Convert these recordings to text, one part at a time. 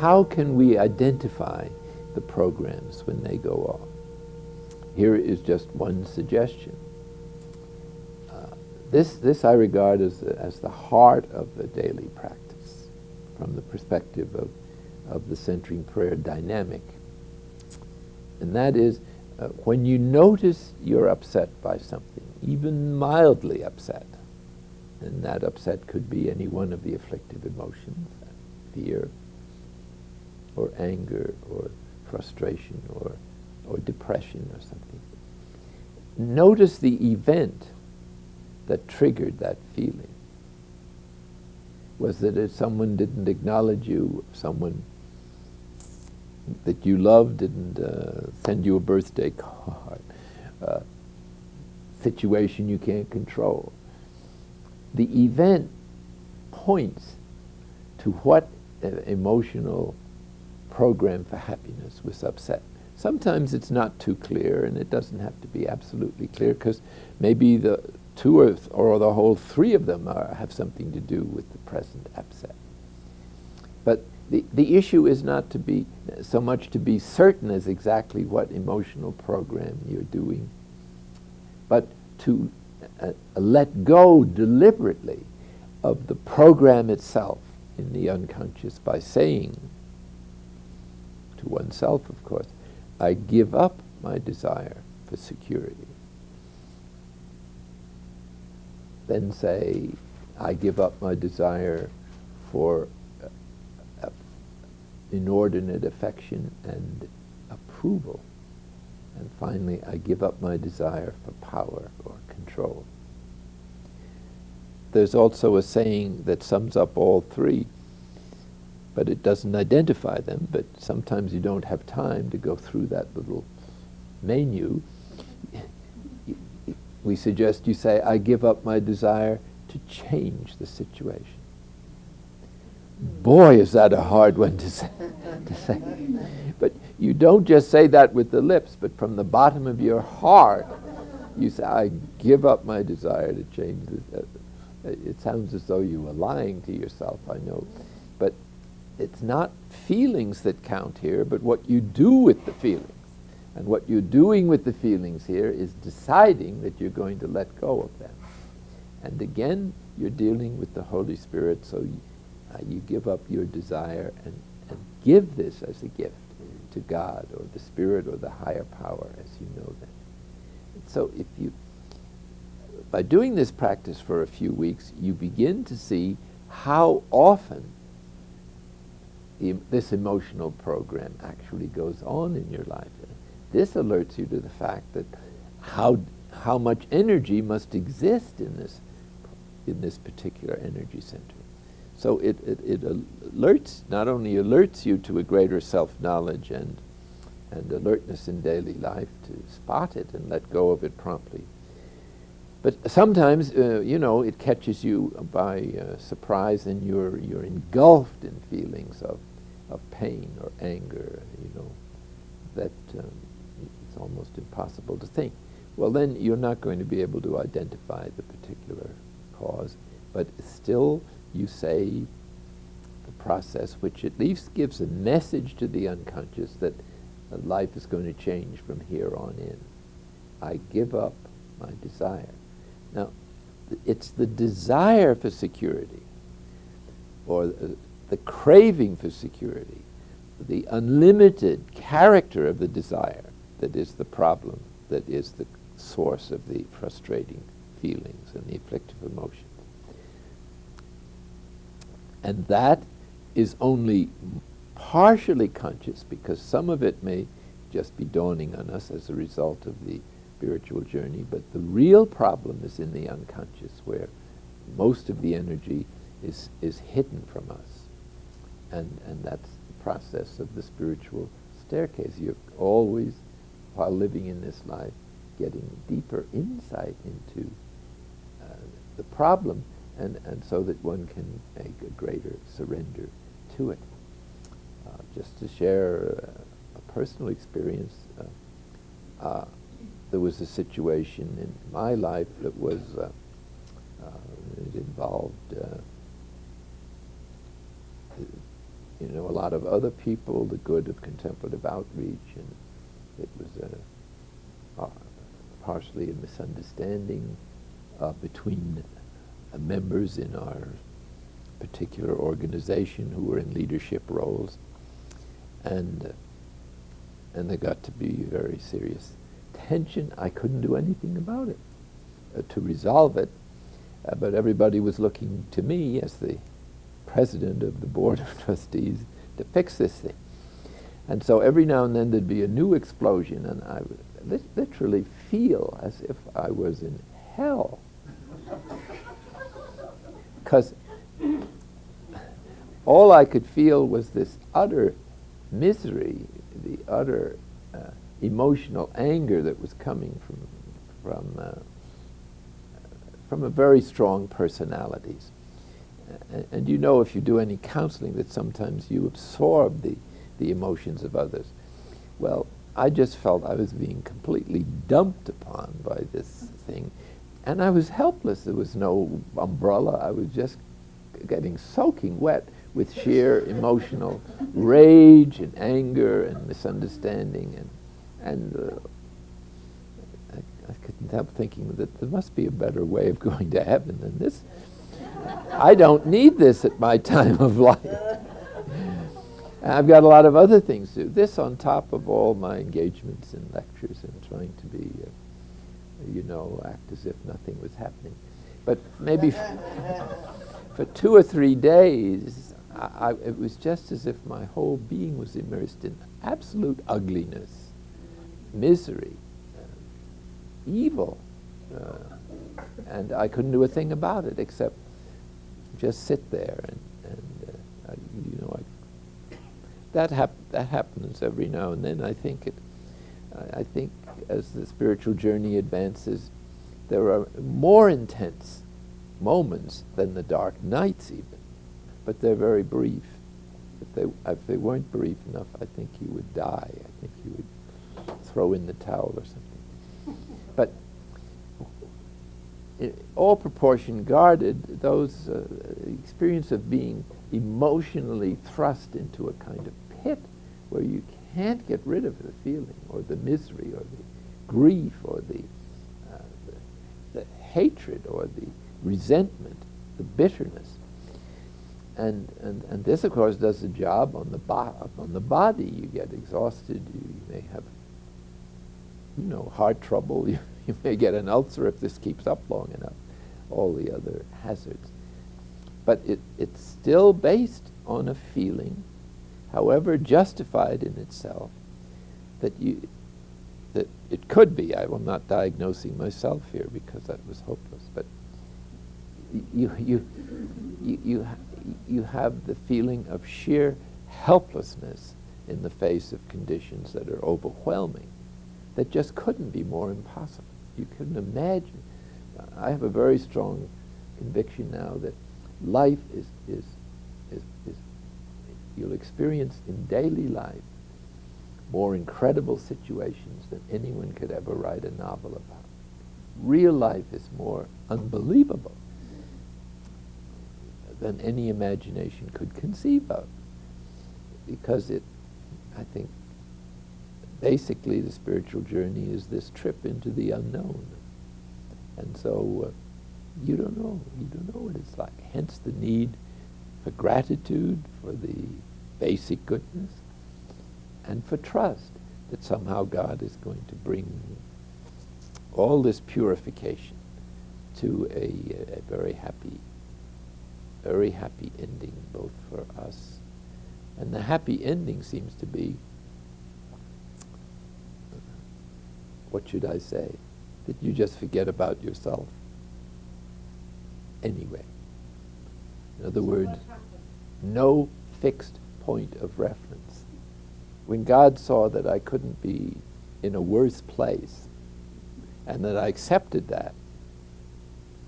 how can we identify the programs when they go off? Here is just one suggestion. This I regard as the heart of the daily practice from the perspective of the centering prayer dynamic. And that is, when you notice you're upset by something, even mildly upset, and that upset could be any one of the afflictive emotions, fear, or anger, or frustration, or depression, or something. Notice the event that triggered that feeling. Was that if someone didn't acknowledge you, someone that you loved didn't send you a birthday card, situation you can't control. The event points to what emotional program for happiness was upset. Sometimes it's not too clear, and it doesn't have to be absolutely clear, because maybe the two or the whole three of them have something to do with the present upset. But the issue is not to be so much to be certain as exactly what emotional program you're doing, but to let go deliberately of the program itself in the unconscious by saying to oneself, of course, I give up my desire for security. Then say, I give up my desire for inordinate affection and approval. And finally, I give up my desire for power or control. There's also a saying that sums up all three, but it doesn't identify them, but sometimes you don't have time to go through that little menu. We suggest you say, I give up my desire to change the situation. Boy, is that a hard one to say. But you don't just say that with the lips, but from the bottom of your heart, you say, I give up my desire to change this. It sounds as though you were lying to yourself, I know. But it's not feelings that count here, but what you do with the feelings. And what you're doing with the feelings here is deciding that you're going to let go of them. And again, you're dealing with the Holy Spirit, so you give up your desire and give this as a gift to God or the Spirit or the higher power as you know them. And so if you, by doing this practice for a few weeks, you begin to see how often this emotional program actually goes on in your life. This alerts you to the fact that how much energy must exist in this particular energy center. So it alerts, not only alerts you to a greater self-knowledge and alertness in daily life to spot it and let go of it promptly, but sometimes it catches you by surprise, and you're engulfed in feelings of pain or anger, that it's almost impossible to think. Well, then you're not going to be able to identify the particular cause, but still you say the process, which at least gives a message to the unconscious that life is going to change from here on in. I give up my desire. Now, it's the desire for security, or the craving for security, the unlimited character of the desire that is the problem, that is the source of the frustrating feelings and the afflictive emotions. And that is only partially conscious, because some of it may just be dawning on us as a result of the spiritual journey, but the real problem is in the unconscious, where most of the energy is hidden from us. And that's the process of the spiritual staircase. You're always, while living in this life, getting deeper insight into the problem, and so that one can make a greater surrender to it. Just to share a personal experience, there was a situation in my life that was, it involved a lot of other people, the good of contemplative outreach, and it was partially a misunderstanding between members in our particular organization who were in leadership roles, and there got to be very serious tension. I couldn't do anything about it to resolve it, but everybody was looking to me as the president of the board of trustees to fix this thing. And so every now and then there'd be a new explosion, and I would literally feel as if I was in hell. Because all I could feel was this utter misery, the utter emotional anger that was coming from a very strong personalities. And you know, if you do any counseling, that sometimes you absorb the emotions of others. Well, I just felt I was being completely dumped upon by this thing, and I was helpless. There was no umbrella. I was just getting soaking wet with sheer emotional rage and anger and misunderstanding, and I couldn't help thinking that there must be a better way of going to heaven than this. I don't need this at my time of life. I've got a lot of other things to do. This on top of all my engagements in lectures and trying to be, act as if nothing was happening. But maybe for 2 or 3 days, it was just as if my whole being was immersed in absolute ugliness, misery, evil, and I couldn't do a thing about it except just sit there and that happens every now and then. I think as the spiritual journey advances, there are more intense moments than the dark nights even, but they're very brief. If they weren't brief enough, I think you would die. I think you would throw in the towel or something. But all proportion guarded, those experience of being emotionally thrust into a kind of pit where you can't get rid of the feeling or the misery or the grief or the hatred or the resentment, the bitterness. And this, of course, does the job on the body. You get exhausted. You may have, heart trouble. You may get an ulcer if this keeps up long enough. All the other hazards. But it's still based on a feeling, however justified in itself, that it could be. I'm not diagnosing myself here because that was hopeless. But you have the feeling of sheer helplessness in the face of conditions that are overwhelming, that just couldn't be more impossible. You couldn't imagine. I have a very strong conviction now that life is you'll experience in daily life more incredible situations than anyone could ever write a novel about. Real life is more unbelievable than any imagination could conceive of, because I think, basically the spiritual journey is this trip into the unknown. And so you don't know what it's like. Hence the need for gratitude for the basic goodness and for trust that somehow God is going to bring all this purification to a very happy ending, both for us. And the happy ending seems to be, what should I say, that you just forget about yourself anyway. In other words, no fixed point of reference. When God saw that I couldn't be in a worse place and that I accepted that,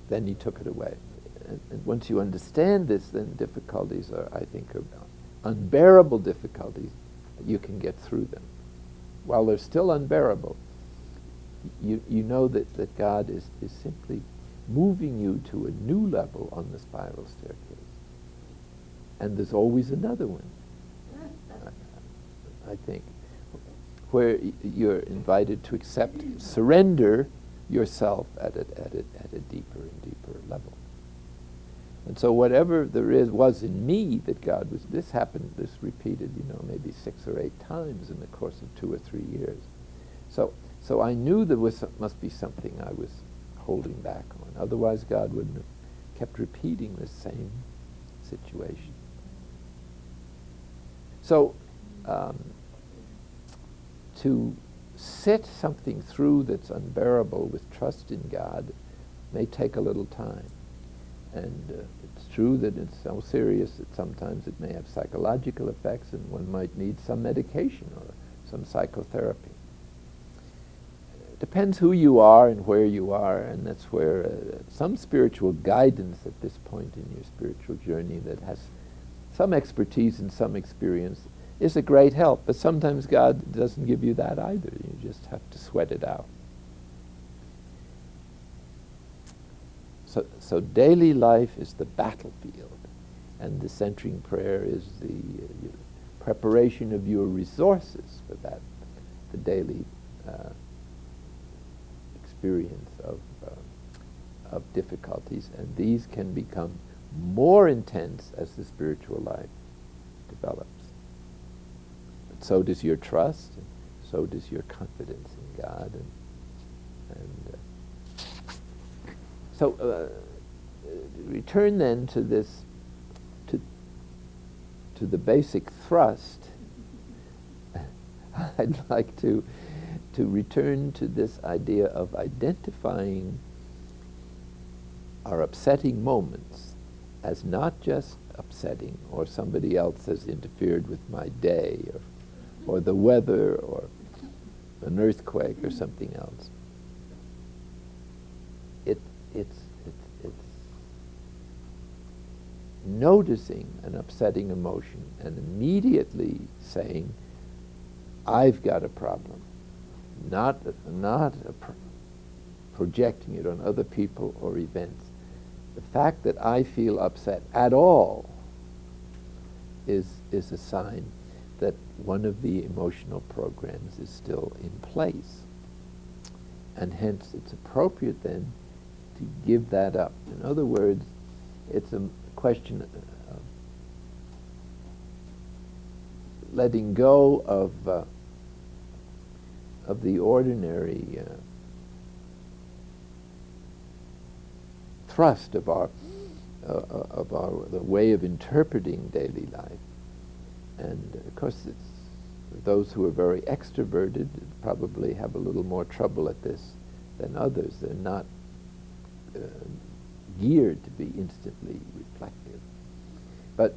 then he took it away. And once you understand this, then difficulties are unbearable difficulties. You can get through them. While they're still unbearable, you know that God is simply moving you to a new level on the spiral staircase. And there's always another one. I think, where you're invited to surrender yourself at a deeper and deeper level. And so whatever was in me that God was, this repeated, maybe 6 or 8 times in the course of 2 or 3 years. So I knew there must be something I was holding back on. Otherwise God wouldn't have kept repeating the same situation. So to sit something through that's unbearable with trust in God may take a little time. And it's true that it's so serious that sometimes it may have psychological effects and one might need some medication or some psychotherapy. It depends who you are and where you are, and that's where some spiritual guidance at this point in your spiritual journey that has some expertise and some experience is a great help. But sometimes God doesn't give you that either. You just have to sweat it out. So daily life is the battlefield, and the centering prayer is the preparation of your resources for that, the daily experience of difficulties, and these can become more intense as the spiritual life develops. But so does your trust, and so does your confidence in God, So return then to this, to the basic thrust. I'd like to return to this idea of identifying our upsetting moments as not just upsetting, or somebody else has interfered with my day, or the weather, or an earthquake, or something else. It's noticing an upsetting emotion and immediately saying, I've got a problem, not projecting it on other people or events. The fact that I feel upset at all is a sign that one of the emotional programs is still in place. And hence it's appropriate then to give that up. In other words, it's a question of letting go of the ordinary thrust of the way of interpreting daily life. And of course, those who are very extroverted probably have a little more trouble at this than others. They're not geared to be instantly reflective. But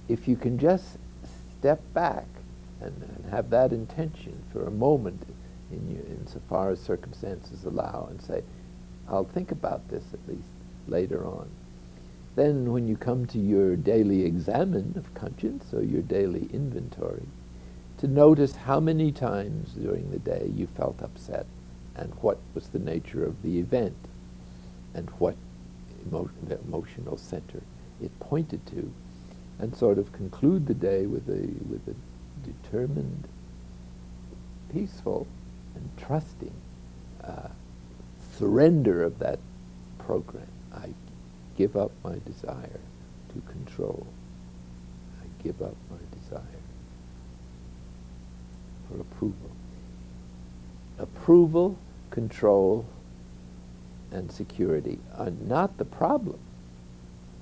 if you can just step back and have that intention for a moment insofar as circumstances allow, and say, I'll think about this at least later on. Then when you come to your daily examen of conscience, or your daily inventory, to notice how many times during the day you felt upset, and what was the nature of the event, and what emotional center it pointed to, and sort of conclude the day with a determined, peaceful, and trusting surrender of that program. I give up my desire to control. I give up my desire for approval. Approval, control, and security are not the problem.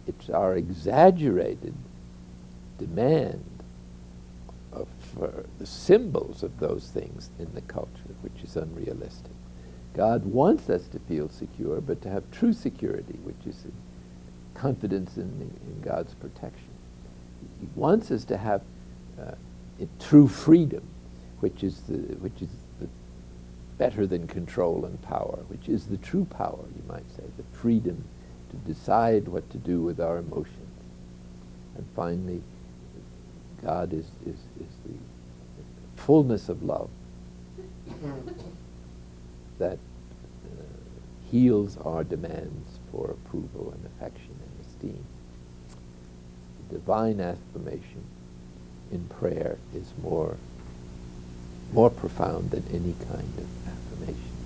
It's our exaggerated demand for the symbols of those things in the culture, which is unrealistic. God wants us to feel secure, but to have true security, which is confidence in God's protection. He wants us to have true freedom, which is the better than control and power, which is the true power, you might say, the freedom to decide what to do with our emotions. And finally, God is the fullness of love that heals our demands for approval and affection and esteem. The divine affirmation in prayer is more profound than any kind of affirmation.